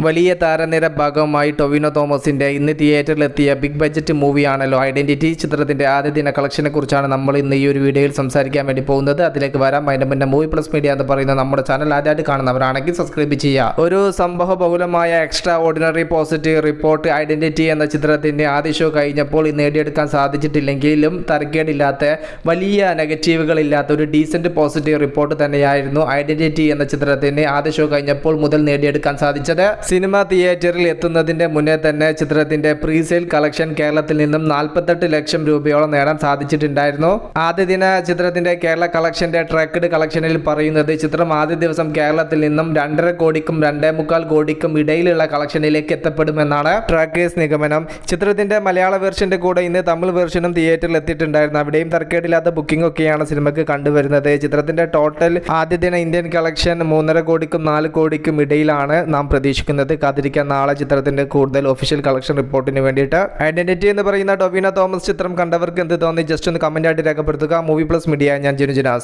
വലിയ താരനിര ഭാഗമായി ടൊവിനോ തോമസിന്റെ ഇന്ന് തിയേറ്ററിലെത്തിയ ബിഗ് ബഡ്ജറ്റ് മൂവിയാണല്ലോ ഐഡന്റിറ്റി. ചിത്രത്തിന്റെ ആദ്യ ദിന കളക്ഷനെ കുറിച്ചാണ് നമ്മൾ ഇന്ന് ഈ ഒരു വീഡിയോയിൽ സംസാരിക്കാൻ വേണ്ടി പോകുന്നത്. അതിലേക്ക് വരാം. അതിന്റെ മുന്നേ മൂവി പ്ലസ് മീഡിയ എന്ന് പറയുന്ന നമ്മുടെ ചാനൽ ആദ്യമായിട്ട് കാണുന്നവരാണെങ്കിൽ സബ്സ്ക്രൈബ് ചെയ്യുക. ഒരു സംഭവ ബഹുലമായ extraordinary positive report identity എന്ന ചിത്രത്തിന്റെ ആദ്യ ഷോ കഴിഞ്ഞപ്പോൾ നേടിയെടുക്കാൻ സാധിച്ചിട്ടില്ലെങ്കിലും തരക്കേടില്ലാത്ത വലിയ നെഗറ്റീവുകളില്ലാത്ത ഒരു ഡീസന്റ് പോസിറ്റീവ് റിപ്പോർട്ട് തന്നെയായിരുന്നു ഐഡന്റിറ്റി എന്ന ചിത്രത്തിന് ആദ്യ ഷോ കഴിഞ്ഞപ്പോൾ മുതൽ നേടിയെടുക്കാൻ സാധിച്ചത്. സിനിമ തിയേറ്ററിൽ എത്തുന്നതിന്റെ മുന്നേ തന്നെ ചിത്രത്തിന്റെ പ്രീസെയിൽ കളക്ഷൻ കേരളത്തിൽ നിന്നും 48 ലക്ഷം രൂപയോളം നേടാൻ സാധിച്ചിട്ടുണ്ടായിരുന്നു. ആദ്യ ദിന ചിത്രത്തിന്റെ കേരള കളക്ഷന്റെ ട്രാക്ക്ഡ് കളക്ഷനിൽ പറയുന്നത് ചിത്രം ആദ്യ ദിവസം കേരളത്തിൽ നിന്നും 2.5 കോടിക്കും 2.25 കോടിക്കും ഇടയിലുള്ള കളക്ഷനിലേക്ക് എത്തപ്പെടുമെന്നാണ് ട്രാക്കേഴ്സ് നിഗമനം. ചിത്രത്തിന്റെ മലയാള വേർഷന്റെ കൂടെ ഇന്ന് തമിഴ് വേർഷനും തിയേറ്ററിൽ എത്തിയിട്ടുണ്ടായിരുന്നു. അവിടെയും തർക്കേടില്ലാത്ത ബുക്കിംഗ് ഒക്കെയാണ് സിനിമയ്ക്ക് കണ്ടുവരുന്നത്. ചിത്രത്തിന്റെ ടോട്ടൽ ആദ്യ ദിന ഇന്ത്യൻ കളക്ഷൻ 3.5 കോടിക്കും 4 കോടിക്കും ഇടയിലാണ് നാം പ്രതീക്ഷിക്കുന്നത്. കാത്തിരിക്കാൻ നാളെ ചിത്രത്തിന്റെ കൂടുതൽ ഒഫീഷ്യൽ കളക്ഷൻ റിപ്പോർട്ടിന് വേണ്ടിയിട്ട്. ഐഡന്റിറ്റി എന്ന് പറയുന്ന ടൊവിനോ തോമസ് ചിത്രം കണ്ടവർക്ക് എന്ത് തോന്നി ജസ്റ്റ് ഒന്ന് കമന്റ് ആയിട്ട് രേഖപ്പെടുത്തുക. മൂവി പ്ലസ് മീഡിയ, ഞാൻ ജിനുജിനാസ്.